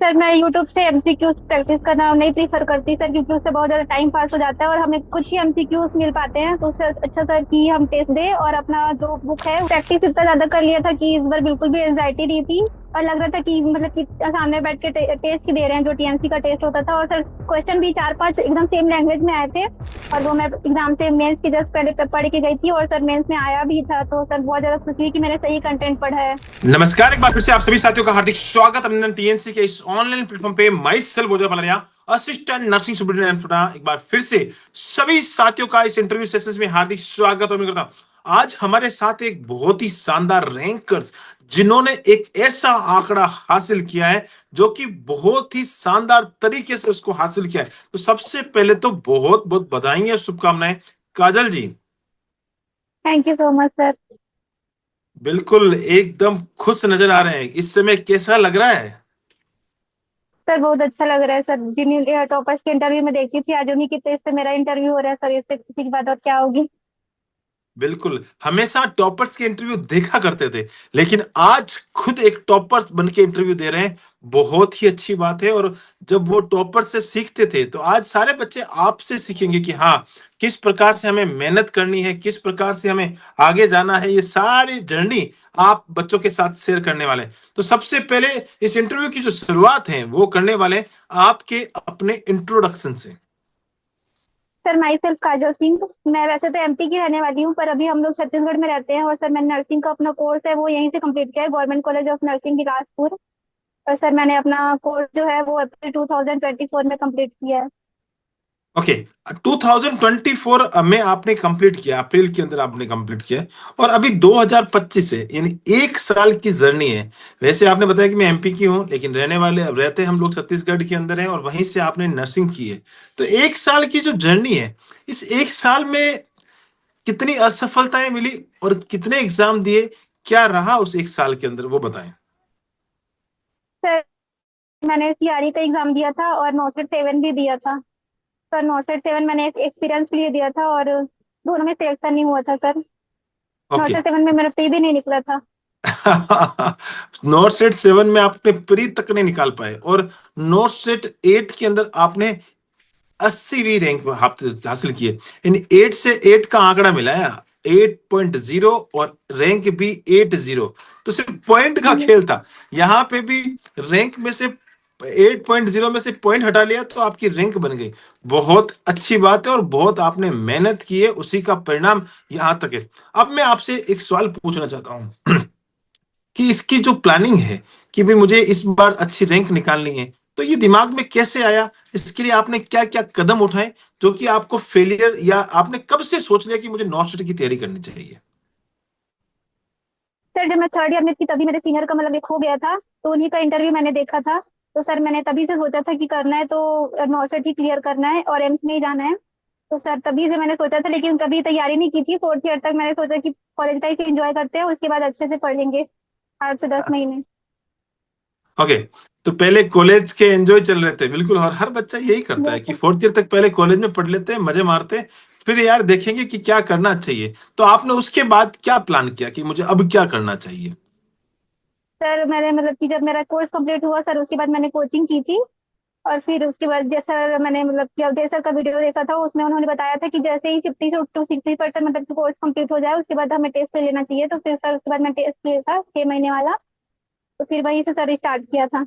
Sir मैं YouTube से MCQs practice करना नहीं प्रीफर करती सर, क्योंकि उससे बहुत ज़्यादा टाइम पास हो जाता है और हमें कुछ ही एमसीक्यूज मिल पाते हैं। तो उससे अच्छा सर कि हम टेस्ट दें और अपना जो बुक है प्रैक्टिस इतना ज़्यादा कर लिया था कि इस बार बिल्कुल भी एंजाइटी नहीं थी। और लग रहा था कि मतलब कि सामने बैठ के टेस्ट ही दे रहे हैं, जो टीएमसी का टेस्ट होता था। और सर क्वेश्चन भी चार पांच एकदम सेम लैंग्वेज में आए थे। और वो मैं एग्जाम से मेंस की जस्ट पहले पढ़ के गई थी और सर मेंस में आया भी था। तो सर बहुत ज़्यादा खुशी हुई कि मैंने सही कंटेंट पढ़ा है। नमस्कार। एक बार फिर से आप सभी साथियों का हार्दिक स्वागत अभिनंदन टीएनसी के इस ऑनलाइन प्लेटफॉर्म पे माई सेल बोझा पलारिया असिस्टेंट नर्सिंग सुपरिटेंडेंट एक बार फिर से सभी साथियों का इस इंटरव्यू सेशंस में हार्दिक स्वागत और मैं करता हूं। आज हमारे साथ एक बहुत ही शानदार रैंकर्स जिन्होंने एक ऐसा आंकड़ा हासिल किया है जो कि बहुत ही शानदार तरीके से उसको हासिल किया है। तो सबसे पहले तो बहुत बहुत बधाई और शुभकामनाएं Kajal ji. Thank you so much sir. बिल्कुल एकदम खुश नजर आ रहे हैं, इस समय कैसा लग रहा है? सर बहुत अच्छा लग रहा है सर। जिन टॉपर्स के इंटरव्यू में देखती थी, आज उन्हीं की टेस्ट से मेरा इंटरव्यू हो रहा है सर। इससे किसी की बात और क्या होगी। बिल्कुल, हमेशा टॉपर्स के इंटरव्यू देखा करते थे, लेकिन आज खुद एक टॉपर्स बन के इंटरव्यू दे रहे हैं, बहुत ही अच्छी बात है। और जब वो टॉपर से सीखते थे तो आज सारे बच्चे आपसे सीखेंगे कि हाँ, किस प्रकार से हमें मेहनत करनी है, किस प्रकार से हमें आगे जाना है। ये सारी जर्नी आप बच्चों के साथ शेयर करने वाले हैं। तो सबसे पहले इस इंटरव्यू की जो शुरुआत है वो करने वाले हैं आपके अपने इंट्रोडक्शन से। सर माई सेल्फ काजल सिंह। मैं वैसे तो एमपी की रहने वाली हूँ, पर अभी हम लोग छत्तीसगढ़ में रहते हैं। और सर मैंने नर्सिंग का अपना कोर्स है वो यहीं से कंप्लीट किया है, government college of nursing Bilaspur. और सर मैंने अपना कोर्स जो है वो अप्रैल 2024 में कंप्लीट किया है। ओके, 2024 में आपने कंप्लीट किया, अप्रैल के अंदर आपने कंप्लीट किया। और अभी 2025 है, यानी एक साल की जर्नी है। वैसे आपने बताया कि मैं एमपी की हूँ, लेकिन रहते हम लोग छत्तीसगढ़ के अंदर हैं और वहीं से आपने नर्सिंग की है। तो एक साल की जो जर्नी है, इस एक साल में कितनी असफलताएं मिली और कितने एग्जाम दिए, क्या रहा उस एक साल के अंदर, वो बताएं। सर मैंने सीआरई का एग्जाम दिया था और नॉसेट सेवन भी दिया था। सर नॉसेट सेवन मैंने एक एक्सपीरियंस के लिए दिया था और दोनों में सिलेक्शन नहीं हुआ था सर। ओके। नॉसेट सेवन में मेरा प्री भी नहीं निकला था। नोट सेट 7 में आपने प्री तक नहीं निकाल पाए और नोट सेट 8 के अंदर आपने 80वीं रैंक हासिल की है। इन 8 से 8 का आंकड़ा मिला है, 8.0, और रैंक भी 80। तो सिर्फ पॉइंट का खेल था यहाँ पे भी। रैंक में से 8.0 में से पॉइंट हटा लिया तो आपकी रैंक बन गई। बहुत अच्छी बात है और बहुत आपने मेहनत की है, उसी का परिणाम यहाँ तक है। अब मैं आपसे एक सवाल पूछना चाहता हूँ कि इसकी जो प्लानिंग है कि भाई मुझे इस बार अच्छी रैंक निकालनी है, तो ये दिमाग में कैसे आया? इसके लिए आपने क्या क्या कदम उठाए जो कि आपको फेलियर, या आपने कब से सोच लिया कि मुझे नॉस्टेट की तैयारी करनी चाहिए? सर जब मैं थर्ड ईयर में थी तभी मेरे सीनियर का मतलब एक हो गया था, तो उन्हीं का इंटरव्यू मैंने देखा था। तो सर मैंने तभी से सोचा था कि करना है तो नॉर्सेट ही क्लियर करना है और एम्स में ही जाना है। तो सर तभी से मैंने सोचा था, लेकिन कभी तैयारी नहीं की थी। फोर्थ ईयर तक मैंने सोचा कि कॉलेज लाइफ एंजॉय करते हैं, उसके बाद अच्छे से पढ़ेंगे 8 से 10 महीने। ओके, तो पहले कॉलेज के एंजॉय चल रहे थे, बिल्कुल, और हर बच्चा यही करता है यस कि सर। फोर्थ ईयर तक पहले कॉलेज में पढ़ लेते हैं, मजे मारते हैं, फिर यार देखेंगे कि क्या करना चाहिए। तो आपने उसके बाद क्या प्लान किया कि मुझे अब क्या करना चाहिए? सर मैंने मतलब कि जब मेरा कोर्स कंप्लीट हुआ सर, उसके बाद मैंने कोचिंग की थी। और फिर उसके बाद जैसा मैंने मतलब कि अवधेश सर का वीडियो देखा था, उसमें उन्होंने बताया था कि जैसे ही 50 से 60% मतलब कि कोर्स कंप्लीट हो जाए उसके बाद हमें टेस्ट ले लेना चाहिए। तो फिर सर उसके बाद मैं टेस्ट लिया था 6 महीने वाला। तो फिर वहीं से सर स्टार्ट किया था।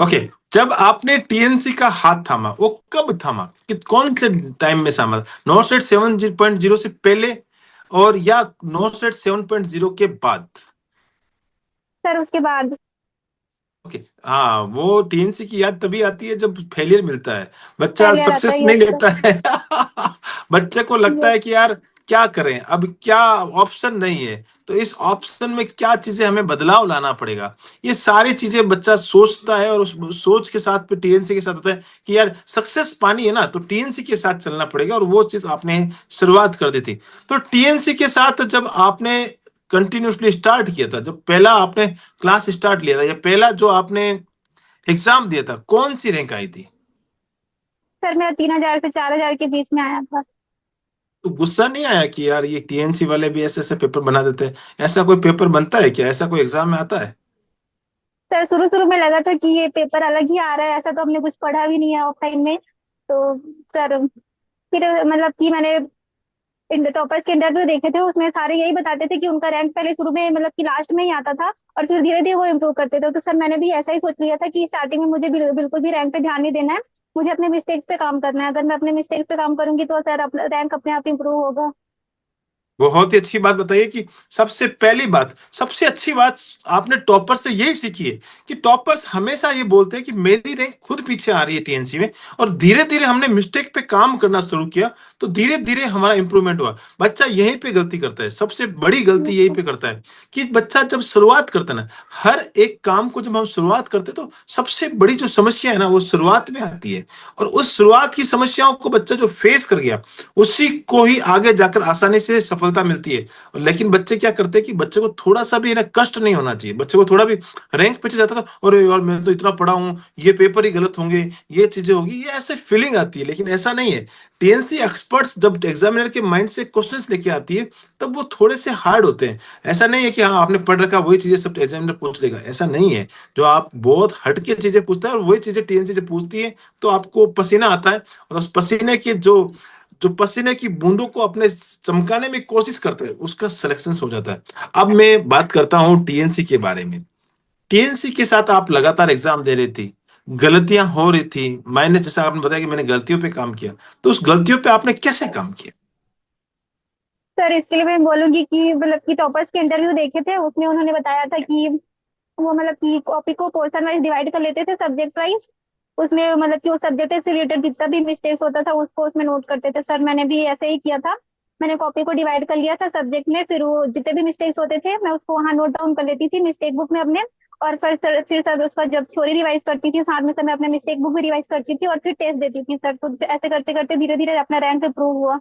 ओके, जब आपने टीएनसी का हाथ थामा, वो कब थामा, कि कौन से टाइम में थामा? नोट सेट 7.0 से पहले और या नोट सेट 7.0 के बाद? सर उसके बाद। ओके, हाँ, वो टीएनसी की याद तभी आती है जब फेलियर मिलता है, बच्चा पहले रहता सक्सेस है, नहीं यस सर। लेता है। बच्चे को लगता यस। है कि यार क्या करें, अब क्या ऑप्शन नहीं है, तो इस ऑप्शन में क्या चीजें हमें बदलाव लाना पड़ेगा। ये सारी चीजें बच्चा सोचता है और उस सोच के साथ फिर टीएनसी के साथ आता है कि यार सक्सेस पानी है ना, तो टीएनसी के साथ चलना पड़ेगा, और वो चीज आपने शुरुआत कर दी थी। तो टीएनसी के साथ जब आपने कंटिन्यूसली स्टार्ट किया था, जब पहला आपने क्लास स्टार्ट लिया था या पहला जो आपने एग्जाम दिया था, कौन सी रैंक आई थी? सर मेरा 3,000 से 4,000 के बीच में आया था। तो गुस्सा नहीं आया कि यार ये टीएनसी वाले भी ऐसे ऐसे पेपर बना देते हैं? ऐसा कोई पेपर बनता है क्या? ऐसा कोई एग्जाम में आता है? सर शुरू शुरू में लगा था कि ये पेपर अलग ही आ रहा है, ऐसा तो हमने कुछ पढ़ा भी नहीं है ऑफलाइन में। तो सर फिर मतलब कि मैंने टॉपर्स के इंटरव्यू देखे थे, उसमें सारे यही बताते थे कि उनका रैंक पहले शुरू में मतलब कि लास्ट में ही आता था, और फिर धीरे धीरे वो इम्प्रूव करते थे। तो सर मैंने भी ऐसा ही सोच लिया था कि स्टार्टिंग में मुझे बिल्कुल भी रैंक पे ध्यान नहीं देना है, मुझे अपने मिस्टेक्स पे काम करना है। अगर मैं अपने मिस्टेक्स पे काम करूंगी तो सर अपना रैंक अपने आप इंप्रूव होगा। बहुत ही अच्छी बात बताइए कि सबसे पहली बात, सबसे अच्छी बात आपने टॉपर से यही सीखी है कि टॉपर्स हमेशा ये बोलते हैं कि मेरी रैंक खुद पीछे आ रही है टीएनसी में, और धीरे धीरे हमने मिस्टेक पे काम करना शुरू किया तो धीरे धीरे हमारा इंप्रूवमेंट हुआ। बच्चा यहीं पे गलती करता है, सबसे बड़ी गलती यहीं पे करता है कि बच्चा जब शुरुआत करता है ना, हर एक काम को जब हम शुरुआत करते हैं तो सबसे बड़ी जो समस्या है ना वो शुरुआत में आती है, और उस शुरुआत की समस्याओं को बच्चा जो फेस कर गया उसी को ही आगे जाकर आसानी से सफलता मिलती है। लेकिन बच्चे क्या करते हैं कि बच्चे को थोड़ा सा भी ना कष्ट नहीं होना चाहिए, बच्चे को थोड़ा भी रैंक पीछे जाता था, अरे यार मैं तो इतना पढ़ा हूं, ये पेपर ही गलत होंगे, ये चीजें होगी, ये ऐसे फीलिंग आती है। लेकिन ऐसा नहीं है। टीएनसी एक्सपर्ट्स जब एग्जामिनर के माइंड से क्वेश्चंस लेके आती है तब वो थोड़े से हार्ड होते हैं। ऐसा नहीं है कि हाँ आपने पढ़ रखा वही चीजें सब एग्जामिनर पूछ लेगा, ऐसा नहीं है। जो आप बहुत हटके चीजें पूछता है और वही चीजें टीएनसी जब पूछती है तो आपको पसीना आता है, और उस पसीने की जो जो पसीने की बूंदों को अपने चमकाने में कोशिश करते हैं उसका सिलेक्शन हो जाता है। अब मैं बात करता हूं टीएनसी के बारे में। टीएनसी के साथ आप लगातार एग्जाम दे रही थी, गलतियां हो रही थी, मैंने जैसा आपने बताया कि मैंने गलतियों पे काम किया, तो उस गलतियों पे आपने कैसे काम किया? सर इसके लिए मैं बोलूंगी कि मतलब कि टॉपर्स के इंटरव्यू देखे थे, उसमें उन्होंने बताया था कि वो मतलब कि कॉपी को पोर्शन वाइज डिवाइड कर लेते थे, सब्जेक्ट वाइज। उसमें मतलब कि उस सब्जेक्ट से रिलेटेड जितना भी मिस्टेक्स होता था उसको उसमें नोट करते थे। सर मैंने भी ऐसे ही किया था, मैंने कॉपी को डिवाइड कर लिया था सब्जेक्ट में, फिर वो जितने भी मिस्टेक्स होते थे मैं उसको वहां नोट डाउन कर लेती थी मिस्टेक बुक में अपने। और फिर सर उसका जब थ्योरी रिवाइज करती थी साथ में सर मैं अपने मिस्टेक बुक भी रिवाइज करती थी और फिर टेस्ट देती थी सर। तो ऐसे करते करते धीरे धीरे अपना रैंक इंप्रूव हुआ।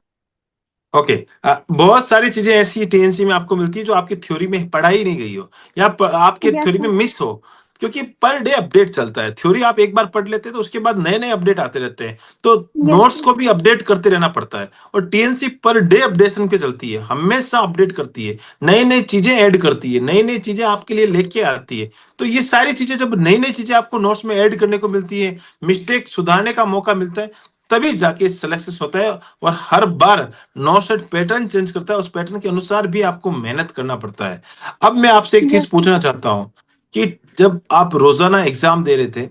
ओके। बहुत सारी चीजें ऐसी टीएनसी में आपको मिलती है जो आपकी थ्योरी में पढ़ाई नहीं गई हो, या आपके यस थ्योरी में सर। मिस हो, क्योंकि पर डे अपडेट चलता है। थ्योरी आप एक बार पढ़ लेते हैं तो उसके बाद नए नए अपडेट आते रहते हैं, तो यस नोट्स सर। को भी अपडेट करते रहना पड़ता है। और टीएनसी पर डे अपडेशन पे चलती है, हमेशा अपडेट करती है, नई नई चीजें ऐड करती है, नई नई चीजें आपके लिए लेके आती है। तो ये सारी चीजें, जब नई नई चीजें आपको नोट्स में ऐड करने को मिलती है, मिस्टेक सुधारने का मौका मिलता है, तभी जाके सिलेक्शन होता है। और हर बार नौ सेट पैटर्न चेंज करता है, उस पैटर्न के अनुसार भी आपको मेहनत करना पड़ता है। अब मैं आपसे एक चीज यस सर। पूछना चाहता हूं कि जब आप रोजाना एग्जाम दे रहे थे,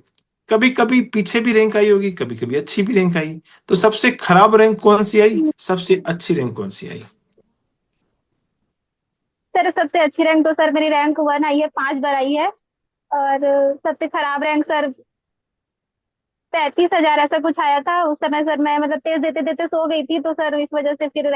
कभी कभी पीछे भी रैंक आई होगी, कभी कभी अच्छी भी रैंक आई, तो सबसे खराब रैंक कौन सी आई, सबसे अच्छी रैंक कौन सी आई? सर सबसे अच्छी रैंक तो सर मेरी रैंक 1 आई है, 5 बार आई है। और सबसे खराब रैंक सर 35,000 ऐसा कुछ आया था उस समय। सर मैं मतलब टेस्ट देते देते सो गई थी, तो सर इस वजह से फिर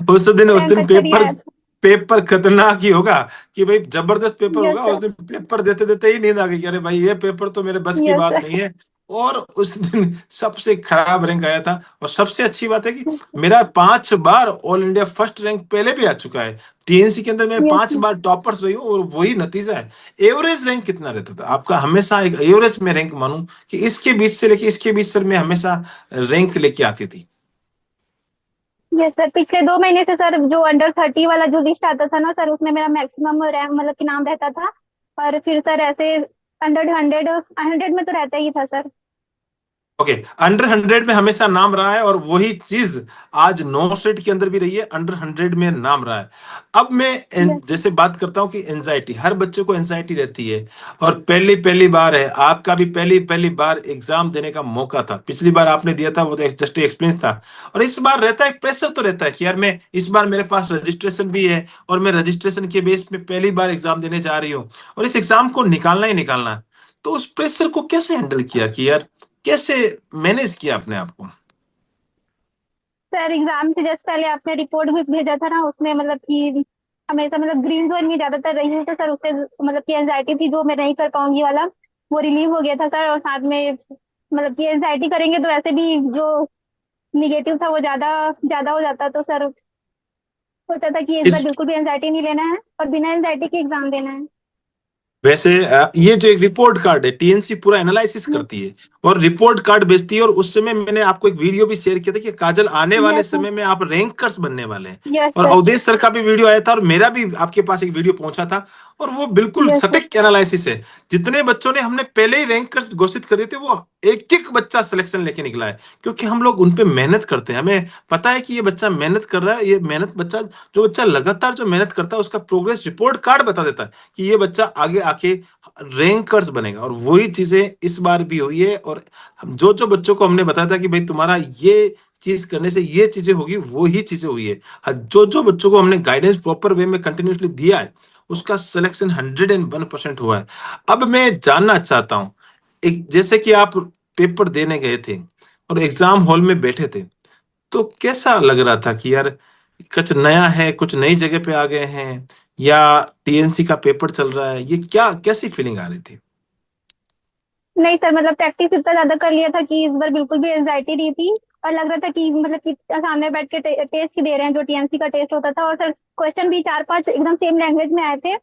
उस दिन अच्छा नहीं पेपर, आया था। पेपर खतरनाक ही होगा कि भाई जबरदस्त पेपर यस होगा। उस सर। दिन पेपर देते देते ही नींद आ गई कि अरे भाई ये पेपर तो मेरे बस की यस बात नहीं सर। है। और उस दिन सबसे खराब रैंक आया था। और सबसे अच्छी बात है कि मेरा 5 बार ऑल इंडिया फर्स्ट रैंक पहले भी आ चुका है। टीएनसी के अंदर मैं यस पांच सर। बार टॉपर्स रही हूँ, और वही नतीजा है। एवरेज रैंक कितना रहता था आपका? हमेशा एक एवरेज में रैंक मानूं कि इसके बीच से लेके इसके बीच सर मैं हमेशा रैंक लेके आती थी। यस सर पिछले 2 महीने से सर जो अंडर 30 वाला जो लिस्ट आता था ना सर, उसमें मेरा मैक्सिमम रैंक मतलब कि नाम रहता था। और फिर सर ऐसे अंडर 100, 100 में तो रहता ही था सर। ओके, अंडर 100 में हमेशा नाम रहा है, और वही चीज आज नो सेट के अंदर भी रही है, अंडर 100 में नाम रहा है। अब मैं यस जैसे बात करता हूं कि एंजाइटी, हर बच्चे को एंजाइटी रहती है, और पहली पहली बार है, आपका भी पहली पहली बार एग्जाम देने का मौका था। पिछली बार आपने दिया था वो तो जस्ट एक्सपीरियंस था, और इस बार रहता है प्रेशर, तो रहता है कि यार मैं इस बार मेरे पास रजिस्ट्रेशन भी है, और मैं रजिस्ट्रेशन के बेस पे पहली बार एग्जाम देने जा रही हूँ, और इस एग्जाम को निकालना ही निकालना है। तो उस प्रेशर को कैसे हैंडल किया कि यार कैसे मैनेज किया अपने आप को? सर एग्जाम से जस्ट पहले आपने रिपोर्ट भी भेजा था ना, उसमें मतलब कि हमेशा मतलब ग्रीन जोन में ज्यादातर रही हूँ, तो सर उससे मतलब कि एंजाइटी थी जो मैं नहीं कर पाऊंगी वाला, वो रिलीव हो गया था सर। और साथ में मतलब कि एंजाइटी करेंगे तो ऐसे भी जो निगेटिव था वो ज्यादा ज्यादा हो जाता, तो सर सोचा था कि इस बार इस बिल्कुल भी एंजाइटी नहीं लेना है और बिना एंजाइटी के एग्जाम देना है। वैसे ये जो एक रिपोर्ट कार्ड है, टीएनसी पूरा एनालिसिस यस। करती है, और रिपोर्ट कार्ड भेजती है। और उस समय मैंने आपको एक वीडियो भी शेयर किया था कि काजल आने वाले यस सर। समय में आप रैंकर्स बनने वाले हैं। यस और सर। अवधेश सर का भी वीडियो आया था और मेरा भी आपके पास एक वीडियो पहुंचा था। और वो बिल्कुल यस सर। सटीक एनालिसिस है। जितने बच्चों ने हमने पहले ही रैंकर्स घोषित कर दिए थे, वो एक एक बच्चा सिलेक्शन लेके निकला है। क्योंकि हम लोग उन पे मेहनत करते हैं, हमें पता है कि ये बच्चा मेहनत कर रहा है। ये मेहनत बच्चा, जो बच्चा लगातार जो मेहनत करता है, उसका प्रोग्रेस रिपोर्ट कार्ड बता देता है कि ये बच्चा आगे आके रैंकर्स बनेगा। और वही चीजें इस बार भी हुई है। और हम जो जो बच्चों को हमने बताया था कि भाई तुम्हारा ये चीज करने से ये चीजें होगी, वो ही चीजें हुई है। जो जो बच्चों को हमने गाइडेंस प्रॉपर वे में कंटिन्यूसली दिया है, उसका सिलेक्शन 101% हुआ है। अब मैं जानना चाहता हूं, एक जैसे कि आप पेपर देने गए थे और एग्जाम हॉल में बैठे थे, तो कैसा लग रहा था कि यार कुछ नया है, कुछ नई जगह पे आ गए हैं, या टीएनसी का पेपर चल रहा है, ये क्या कैसी फीलिंग आ रही थी? नहीं सर, मतलब प्रैक्टिस इतना ज्यादा कर लिया था कि इस बार बिल्कुल भी एंजाइटी नहीं थी। और लग रहा था कि मतलब कि सामने बैठ के टेस्ट ही दे रहे हैं, जो टीएमसी का टेस्ट होता था। और सर क्वेश्चन भी चार पांच एकदम सेम लैंग्वेज में आए थे।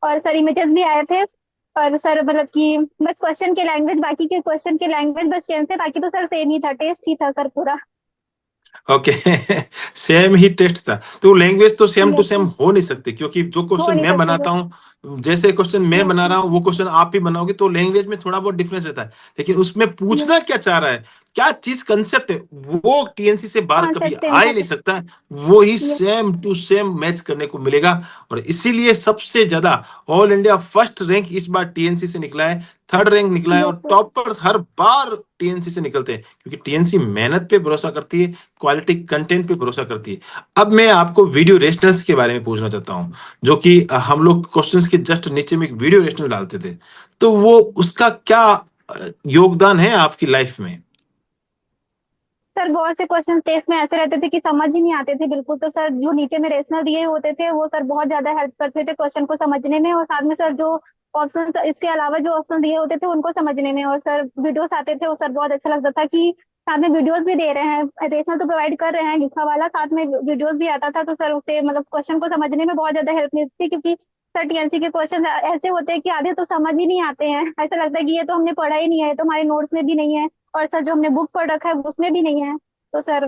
और सर इमेजेस भी आए थे। और सर मतलब कि बस क्वेश्चन के लैंग्वेज, बाकी के क्वेश्चन के लैंग्वेज बस चेंज थे, बाकी तो सर सेम ही था, टेस्ट ही था सर पूरा। ओके। सेम ही टेस्ट था, तो लैंग्वेज तो same to yes same sir. हो नहीं सकती, क्योंकि जो हो क्वेश्चन नहीं मैं सकती बनाता सर। हूँ, जैसे क्वेश्चन मैं यस बना सर। रहा हूँ वो क्वेश्चन आप भी बनाओगे, तो लैंग्वेज में थोड़ा बहुत डिफरेंस रहता है। लेकिन उसमें यस। पूछना क्या चाह रहा है, क्या चीज कंसेप्ट है, वो टीएनसी से बाहर कभी कॉन्सेप्ट सेम आ था ही नहीं सर। सकता। वो ही yes. Same to same match करने को मिलेगा। और इसीलिए सबसे ज्यादा ऑल इंडिया फर्स्ट रैंक इस बार टीएनसी से निकला है, थर्ड रैंक निकला है। यस और सर। टॉपर्स हर बार टीएनसी से निकलते हैं, क्योंकि टीएनसी मेहनत पे भरोसा करती है, क्वालिटी कंटेंट पे भरोसा करती है। अब मैं आपको वीडियो रेस्टर्स के बारे में पूछना चाहता हूं, जो कि हम लोग क्वेश्चंस के जस्ट नीचे में एक वीडियो रेस्टर डालते थे। तो वो उसका क्या योगदान है आपकी लाइफ में? सर बहुत से क्वेश्चन टेस्ट में ऐसे रहते थे कि समझ ही नहीं आते थे बिल्कुल। तो सर जो नीचे में रेशनल दिए होते थे, वो सर बहुत ज्यादा हेल्प करते थे क्वेश्चन को समझने में। और साथ में सर जो ऑप्शन, इसके अलावा जो ऑप्शन दिए होते थे उनको समझने में। और सर वीडियोस आते थे, वो सर बहुत अच्छा लगता था कि साथ में वीडियोस भी दे रहे हैं, रेशनल तो प्रोवाइड कर रहे हैं लिखा वाला, साथ में वीडियोस भी आता था। तो सर उससे मतलब क्वेश्चन को समझने में बहुत ज्यादा हेल्प मिलती थी। क्योंकि सर टीएनसी के क्वेश्चन ऐसे होते हैं कि आधे तो समझ ही नहीं आते हैं, ऐसा लगता है कि ये तो हमने पढ़ा ही नहीं है, ये तो हमारे नोट्स में भी नहीं है। और सर जो हमने बुक पढ़ रखा है उसमें भी नहीं है। तो सर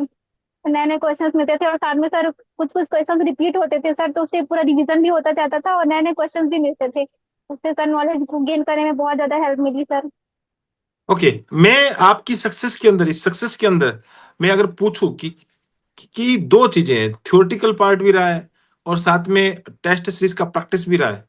नए नए क्वेश्चंस मिलते थे। और साथ में सर कुछ कुछ क्वेश्चंस रिपीट होते थे सर, तो उससे पूरा रिवीजन भी होता जाता था और नए नए क्वेश्चंस भी मिलते थे। उससे सर नॉलेज गेन करने में बहुत ज्यादा हेल्प मिली सर। ओके, मैं आपकी सक्सेस के अंदर, इस सक्सेस के अंदर मैं अगर पूछूं कि दो चीजें हैं, थ्योरेटिकल पार्ट भी रहा है और साथ में टेस्ट सीरीज का प्रैक्टिस भी रहा है,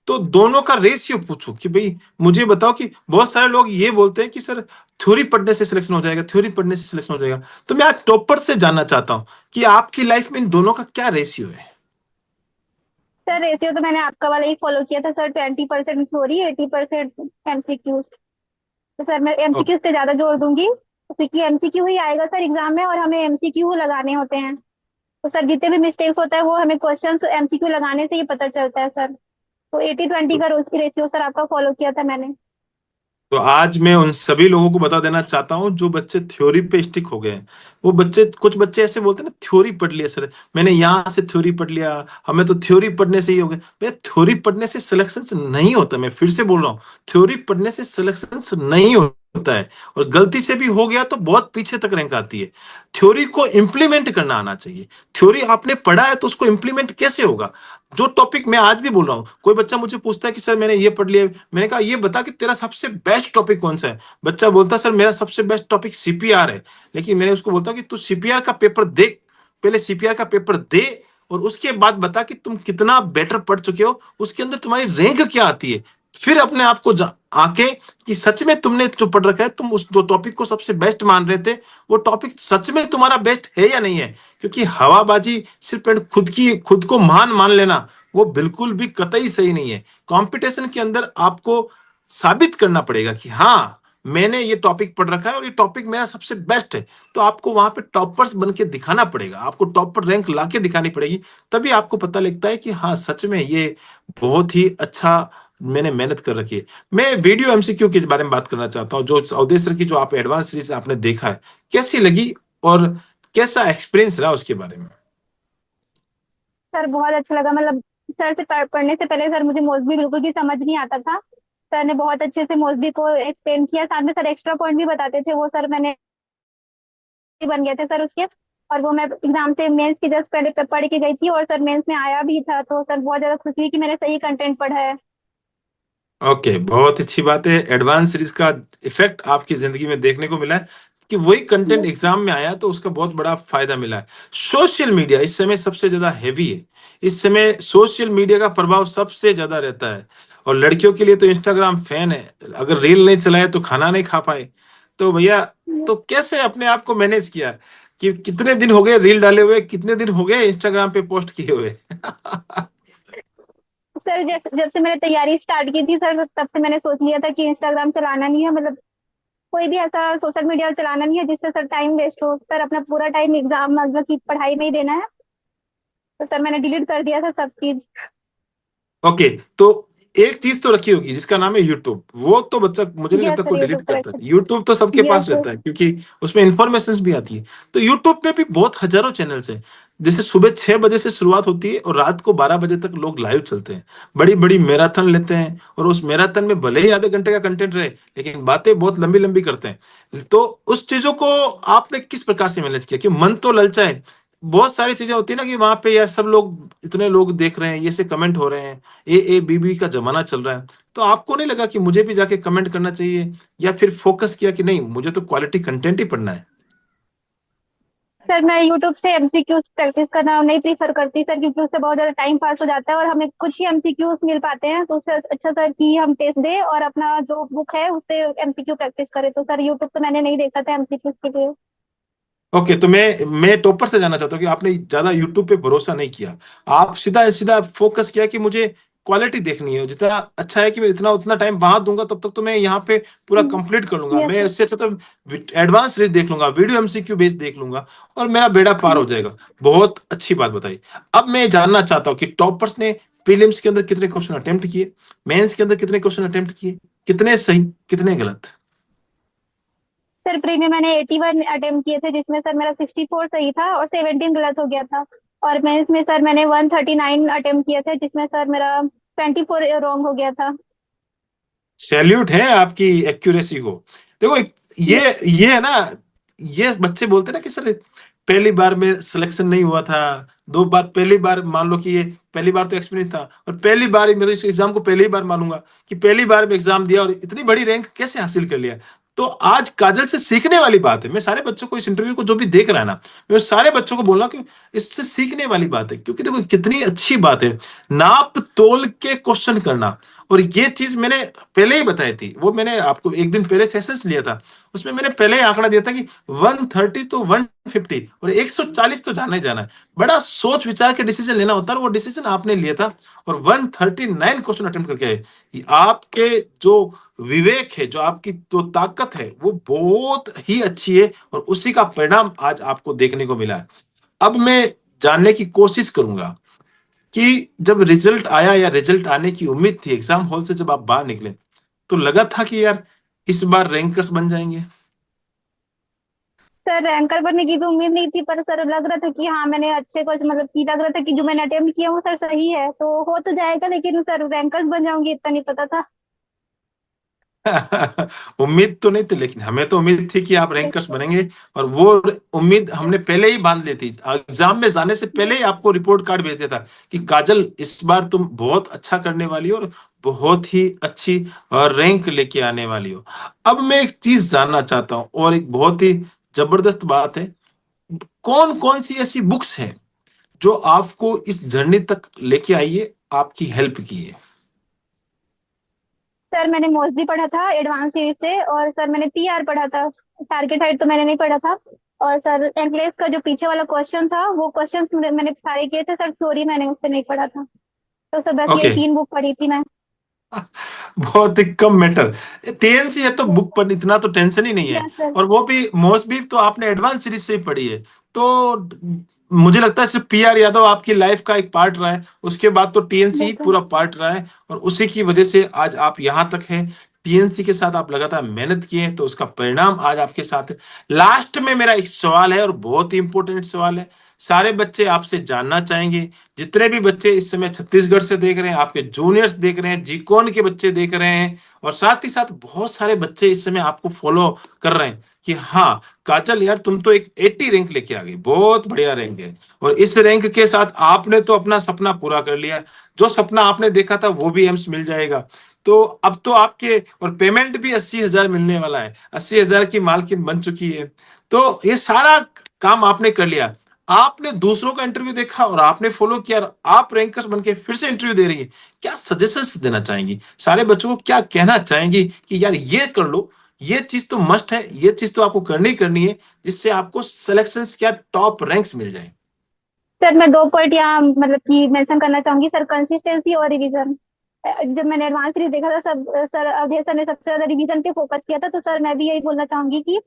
तो दोनों का रेशियो पूछो कि भाई मुझे बताओ कि बहुत सारे लोग ये बोलते हैं कि सर थ्योरी पढ़ने से सिलेक्शन हो जाएगा, थ्योरी पढ़ने से सिलेक्शन हो जाएगा। तो मैं आज टॉपर से जानना चाहता हूं कि आपकी लाइफ में इन दोनों का क्या रेशियो है? सर रेशियो तो मैंने आपका वाला ही फॉलो किया था सर, 20% थ्योरी, 80% एमसीक्यूज। तो सर मैं एमसीक्यूज पे ज्यादा जोर दूंगी, क्योंकि एमसीक्यू ही आएगा सर एग्जाम में, और हमें एमसीक्यू लगाने होते हैं। तो सर जितने भी मिस्टेक्स होता है वो हमें क्वेश्चन एमसीक्यू लगाने से ही पता चलता है सर। तो 80-20 का रेशियो सर आपका फॉलो किया था मैंने। तो आज मैं उन सभी लोगों को बता देना चाहता हूं जो बच्चे थ्योरी पे स्टिक हो गए हैं। वो बच्चे, कुछ बच्चे ऐसे बोलते हैं ना, थ्योरी पढ़ लिया सर, मैंने यहां से थ्योरी पढ़ लिया, हमें तो थ्योरी पढ़ने से ही हो गया। भैया थ्योरी पढ़ने से सिलेक्शन नहीं होता, मैं फिर से बोल रहा हूँ, थ्योरी पढ़ने से सिलेक्शन नहीं होता है। और गलती से भी हो गया तो बहुत पीछे तक रैंक आती है। थ्योरी को इंप्लीमेंट करना आना चाहिए। थ्योरी आपने पढ़ा है तो उसको इंप्लीमेंट कैसे होगा? जो टॉपिक मैं आज भी बोल रहा हूँ, कोई बच्चा मुझे पूछता है कि सर मैंने ये पढ़ लिया, मैंने कहा ये बता कि तेरा सबसे बेस्ट टॉपिक कौन सा है। बच्चा बोलता है सर मेरा सबसे बेस्ट टॉपिक सीपीआर है। लेकिन मैंने उसको बोलता हूँ कि तू सीपीआर का पेपर देख, पहले सीपीआर का पेपर दे, और उसके बाद बता कि तुम कितना बेटर पढ़ चुके हो, उसके अंदर तुम्हारी रैंक क्या आती है। फिर अपने आप को आके कि सच में तुमने जो पढ़ रखा है, तुम उस जो टॉपिक को सबसे बेस्ट मान रहे थे, वो टॉपिक सच में तुम्हारा बेस्ट है या नहीं है। क्योंकि हवाबाजी सिर्फ एंड खुद को महान मान लेना, वो बिल्कुल भी कतई सही नहीं है। कंपटीशन के अंदर आपको साबित करना पड़ेगा कि हाँ मैंने ये टॉपिक पढ़ रखा है और ये टॉपिक मेरा सबसे बेस्ट है। तो आपको वहां पे टॉपर्स बन के दिखाना पड़ेगा, आपको टॉपर रैंक लाके दिखानी पड़ेगी। तभी आपको पता लगता है कि हाँ सच में ये बहुत ही अच्छा मैंने मेहनत कर रखी है। मैं वीडियो एमसीक्यू के बारे में बात करना चाहता हूँ, जो अवधेश सर की जो आप एडवांस सीरीज आपने देखा है, कैसी लगी और कैसा एक्सपीरियंस रहा उसके बारे में? सर बहुत अच्छा लगा। मतलब सर से पढ़ने से पहले सर मुझे मौजूद भी बिल्कुल भी समझ नहीं आता था। सर ने बहुत अच्छे से मोस्टली को एक्सप्लेन किया, साथ में सर एक्स्ट्रा पॉइंट भी बताते थे, वो सर मैंने बन गए थे सर उसके। और वो मैं एग्जाम से मेंस की जस्ट पहले पढ़ के गई थी और सर मेंस में आया भी था, तो सर बहुत ज्यादा खुशी हुई कि मैंने सही कंटेंट पढ़ा है। ओके, बहुत अच्छी बात है। एडवांस सीरीज का इफेक्ट आपकी जिंदगी में देखने को मिला है कि वही कंटेंट यस। एग्जाम में आया तो उसका बहुत बड़ा फायदा मिला है। सोशल मीडिया इस समय सबसे ज्यादा हैवी है। इस समय सोशल मीडिया का प्रभाव सबसे ज्यादा रहता है। और लड़कियों के लिए तो इंस्टाग्राम फैन है। अगर रील नहीं चलाए तो खाना नहीं खा पाए। तो भैया, तो कैसे अपने आप को मैनेज किया कि कितने दिन हो गए रील डाले हुए, कितने दिन हो गए इंस्टाग्राम पे पोस्ट किए हुए? सर जब से मैंने तैयारी स्टार्ट की थी सर, तब से मैंने सोच लिया था कि इंस्टाग्राम चलाना नहीं है, मतलब कोई भी ऐसा सोशल मीडिया चलाना नहीं है जिससे सर टाइम वेस्ट हो, सर अपना पूरा टाइम एग्जाम मतलब की पढ़ाई में ही देना है। तो सर मैंने डिलीट कर दिया था सब चीज। ओके, तो एक चीज तो रखी होगी जिसका नाम है यूट्यूब। वो तो बच्चा मुझे नहीं यस लगता सर, कोई डिलीट यूट्यूब पर करता अच्छा। है। यूट्यूब तो सबके यस पास सर। रहता है क्योंकि उसमें इंफॉर्मेशन भी आती है। तो यूट्यूब पे भी बहुत हजारों चैनल्स हैं। जैसे सुबह 6 बजे से शुरुआत होती है और रात को 12 बजे तक लोग लाइव चलते हैं। बड़ी बड़ी मैराथन लेते हैं और उस मैराथन में भले ही आधे घंटे का कंटेंट रहे, लेकिन बातें बहुत लंबी लंबी करते हैं। तो उस चीजों को आपने किस प्रकार से मैनेज किया कि मन तो ललचाए? बहुत सारी चीजें होती है ना कि वहां पे यार सब लोग, इतने लोग देख रहे हैं, ये से कमेंट हो रहे हैं, ए बी बी का जमाना चल रहा है। तो आपको नहीं लगा कि मुझे भी जाके कमेंट करना चाहिए, या फिर फोकस किया कि नहीं मुझे तो क्वालिटी कंटेंट ही पढ़ना है? सर मैं यूट्यूब से एमसीक्यूज प्रैक्टिस करना नहीं प्रीफर करती सर, क्योंकि उससे बहुत ज्यादा टाइम पास हो जाता है और हमें कुछ ही एमसीक्यूज मिल पाते हैं, तो उससे अच्छा सर कि हम टेस्ट दें और अपना जो बुक है उससे एमसीक्यू प्रैक्टिस करें। तो सर यूट्यूब तो मैंने नहीं देखा था एमसीक्यूज के लिए। ओके, तो मैं टॉपर से जानना चाहता हूँ कि आपने ज्यादा यूट्यूब पे भरोसा नहीं किया। आप सीधा सीधा फोकस किया कि मुझे क्वालिटी देखनी है, जितना अच्छा है कि मैं इतना उतना टाइम वहां दूंगा तब तक तो मैं यहाँ पे पूरा कंप्लीट कर लूंगा। यस मैं सर। इससे अच्छा तो एडवांस रेट देख लूंगा, वीडियो एमसीक्यू बेस देख लूंगा और मेरा बेड़ा पार हो यस। जाएगा। बहुत अच्छी बात बताई। अब मैं जानना चाहता हूँ कि टॉपर्स ने प्रीलिम्स के अंदर कितने क्वेश्चन अटेम्प्ट किए, मेंस के अंदर कितने क्वेश्चन अटेम्प्ट किए, कितने सही कितने गलत? सर प्री में मैंने 81 अटेम्प्ट किए थे, जिसमें सर मेरा 64 सही था और 17 गलत हो गया था। और मेंस में सर मैंने 139 अटेम्प्ट किए थे, जिसमें सर मेरा 24 रॉन्ग हो गया था। सैल्यूट है आपकी एक्यूरेसी को। देखो ये यस। ये है ना, ये बच्चे बोलते हैं ना कि सर पहली बार में सिलेक्शन नहीं हुआ था, 2 बार, पहली बार मान लो कि ये पहली बार तो एक्सपीरियंस था और पहली बार ही मैं तो इस एग्जाम को पहली बार मानूंगा कि पहली बार में एग्जाम दिया और इतनी बड़ी रैंक कैसे हासिल कर लिया। तो आज काजल से सीखने वाली बात है। मैं सारे बच्चों को, इस इंटरव्यू को जो भी देख रहा है ना, मैं सारे बच्चों को बोल रहा हूं कि इससे सीखने वाली बात है, क्योंकि देखो कितनी अच्छी बात है नाप तोल के क्वेश्चन करना। और ये चीज मैंने पहले ही बताई थी, वो मैंने आपको एक दिन पहले सेशंस लिया था, उसमें मैंने पहले ही आंकड़ा दिया था कि 130 तो 150 और 140 तो जाना ही जाना है। बड़ा सोच विचार के डिसीजन लेना होता है, और वो डिसीजन आपने लिया था और 139 क्वेश्चन अटेम्प्ट करके आए। ये आपके जो विवेक है, जो आपकी जो ताकत है, वो बहुत ही अच्छी है और उसी का परिणाम आज आपको देखने को मिला है। अब मैं जानने की कोशिश करूंगा कि जब रिजल्ट आया या रिजल्ट आने की उम्मीद थी, एग्जाम हॉल से जब आप बाहर निकले, तो लगा था कि यार इस बार रैंकर्स बन जाएंगे? सर रैंकर बनने की तो उम्मीद नहीं थी, पर सर लग रहा था कि हाँ मैंने अच्छे कुछ मतलब कि लग रहा था कि जो मैंने अटेम्प्ट किया वो सर सही है, तो हो तो जाएगा, लेकिन सर रैंकर्स बन जाऊंगी इतना नहीं पता था। उम्मीद तो नहीं थी, लेकिन हमें तो उम्मीद थी कि आप यस रैंकर्स सर। बनेंगे। और वो उम्मीद हमने पहले ही बांध ली थी, एग्जाम में जाने से पहले ही आपको रिपोर्ट कार्ड भेज दिया था कि काजल इस बार तुम बहुत अच्छा करने वाली हो और बहुत ही अच्छी रैंक लेके आने वाली हो। अब मैं एक चीज जानना चाहता हूँ और एक बहुत ही जबरदस्त बात है, कौन कौन सी ऐसी बुक्स हैं जो आपको इस जर्नी तक लेके आई है, आपकी हेल्प की है? सर मैंने मोस्टली पढ़ा था एडवांस सीरीज से, और सर मैंने पीआर पढ़ा था, टारगेट हाइट तो मैंने नहीं पढ़ा था। और सर एंकलेस का जो पीछे वाला क्वेश्चन था वो क्वेश्चन मैंने सारे किए थे सर, थ्योरी मैंने उससे नहीं पढ़ा था। तो सर बस यही ओके, 3 बुक पढ़ी थी मैं। बहुत ही कम मैटर। टीएनसी है तो बुक पर इतना तो टेंशन ही नहीं है। Yes sir. और वो भी मोस्ट भी तो आपने एडवांस सीरीज से ही पढ़ी है। तो मुझे लगता है सिर्फ पीआर यादव आपकी लाइफ का एक पार्ट रहा है, उसके बाद तो टीएनसी ही यस सर। पूरा पार्ट रहा है और उसी की वजह से आज आप यहाँ तक हैं। टीएनसी के साथ आप लगातार मेहनत किए तो उसका परिणाम आज आपके साथ है। लास्ट में मेरा एक सवाल है और बहुत ही इंपॉर्टेंट सवाल है, सारे बच्चे आपसे जानना चाहेंगे, जितने भी बच्चे इस समय छत्तीसगढ़ से देख रहे हैं, आपके जूनियर्स देख रहे हैं, जीकॉन के बच्चे देख रहे हैं, और साथ ही साथ बहुत सारे बच्चे इस समय आपको फॉलो कर रहे हैं कि हाँ काजल यार तुम तो एक 80 रैंक लेके आ गई, बहुत बढ़िया रैंक है, और इस रैंक के साथ आपने तो अपना सपना पूरा कर लिया, जो सपना आपने देखा था वो भी एम्स मिल जाएगा। तो अब तो आपके और पेमेंट भी 80,000 मिलने वाला है, 80,000 की मालकिन बन चुकी है। तो ये सारा काम आपने कर लिया, आपने दूसरों का इंटरव्यू देखा और आपने फॉलो किया, और आप रैंकर्स बन के फिर से इंटरव्यू दे रही है। क्या सजेशंस देना चाहेंगी सारे बच्चों को, क्या कहना चाहेंगी कि यार ये कर लो, ये चीज तो मस्ट है, ये चीज तो आपको करनी करनी है, जिससे आपको सिलेक्शन क्या टॉप रैंक्स मिल जाए। सर मैं दो पॉइंट यहाँ मतलब कि मेंशन करना चाहूंगी सर, कंसिस्टेंसी और रिवीजन। जब मैंने एडवांस सीरीज देखा था सब सर अवधेश सर ने सबसे ज्यादा रिवीजन पे फोकस किया था, तो सर मैं भी यही बोलना चाहूंगी कि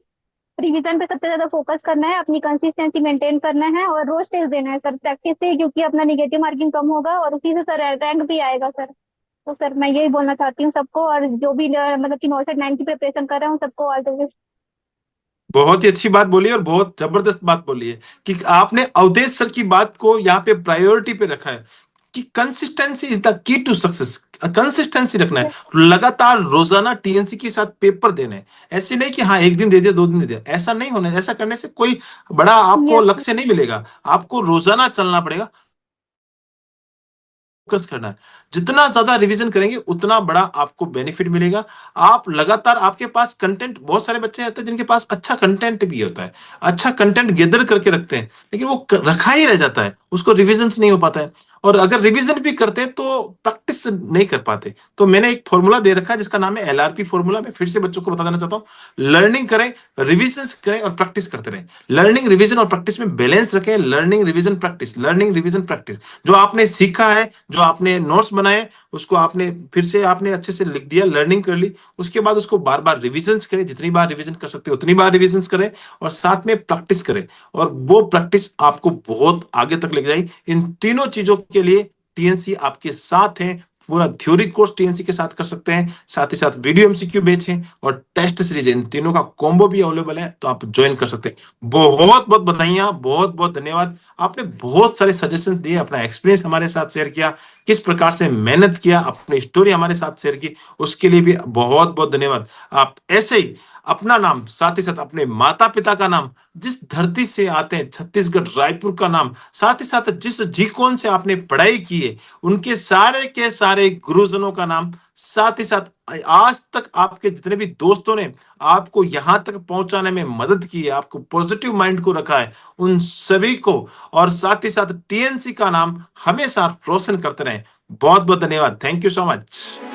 रिवीजन पे सबसे ज्यादा फोकस करना है, अपनी कंसिस्टेंसी मेंटेन करना है और रोज टेस्ट देना है सर प्रैक्टिस से, क्योंकि अपना निगेटिव मार्किंग कम होगा और उसी से सर रैंक भी आएगा सर। तो सर मैं यही बोलना चाहती हूँ सबको, और जो भी मतलब कि नॉट 9 की प्रिपरेशन कर रहे हैं सबको ऑल द बेस्ट। बहुत ही अच्छी बात बोली और बहुत जबरदस्त बात बोली है कि आपने अवधेश सर की बात को यहाँ पे प्रायोरिटी पे रखा है कि consistency is the key to success. Consistency रखना है, यस। लगातार रोजाना टीएनसी के साथ पेपर देने हैं। ऐसे नहीं कि हाँ एक दिन दे दिया 2 दिन दे दिया, ऐसा नहीं होना, ऐसा करने से कोई बड़ा आपको यस। लक्ष्य नहीं मिलेगा, आपको रोजाना चलना पड़ेगा, फोकस करना है। जितना ज्यादा रिवीजन करेंगे उतना बड़ा आपको बेनिफिट मिलेगा। आप लगातार, आपके पास कंटेंट, बहुत सारे बच्चे होते हैं जिनके पास अच्छा कंटेंट भी होता है, अच्छा कंटेंट गैदर करके रखते हैं, लेकिन वो रखा ही रह जाता है, उसको रिवीजन नहीं हो पाता है, और अगर रिवीजन भी करते हैं तो प्रैक्टिस नहीं कर पाते। तो मैंने एक फॉर्मूला दे रखा है जिसका नाम है एलआरपी फॉर्मूला। मैं फिर से बच्चों को बता देना चाहता हूँ, लर्निंग करें, रिवीजन करें और प्रैक्टिस करते रहें। लर्निंग रिवीजन और प्रैक्टिस में बैलेंस रखें, learning revision practice, learning revision practice. जो आपने सीखा है, जो आपने नोट्स बनाए, उसको आपने फिर से आपने अच्छे से लिख दिया, लर्निंग कर ली, उसके बाद उसको बार बार रिवीजन करें, जितनी बार रिवीजन कर सकते हो उतनी बार रिवीजन करें, और साथ में प्रैक्टिस करें, और वो प्रैक्टिस आपको बहुत आगे तक ले जाएगी। इन तीनों चीजों के लिए टीएनसी आपके साथ है, पूरा थ्योरी कोर्स टीएनसी के साथ कर सकते हैं, साथ ही साथ वीडियो एमसीक्यू बैच है और टेस्ट सीरीज है, इन तीनों का कॉम्बो भी अवेलेबल है, तो आप ज्वाइन कर सकते हैं। बहुत बहुत बधाइयां, बहुत बहुत धन्यवाद। आपने बहुत सारे सजेशन दिए, अपना एक्सपीरियंस हमारे साथ शेयर किया, किस प्रकार से मेहनत किया, अपनी स्टोरी हमारे साथ शेयर की, उसके लिए भी बहुत बहुत धन्यवाद। आप ऐसे ही अपना नाम, साथ ही साथ अपने माता पिता का नाम, जिस धरती से आते हैं छत्तीसगढ़ रायपुर का नाम, साथ ही साथ जिस जीकोन से आपने पढ़ाई की है उनके सारे के सारे गुरुजनों का नाम, साथ ही साथ आज तक आपके जितने भी दोस्तों ने आपको यहां तक पहुंचाने में मदद की है, आपको पॉजिटिव माइंड को रखा है, उन सभी को, और साथ ही साथ टीएनसी का नाम हमेशा रोशन करते रहे। बहुत बहुत धन्यवाद, थैंक यू सो मच।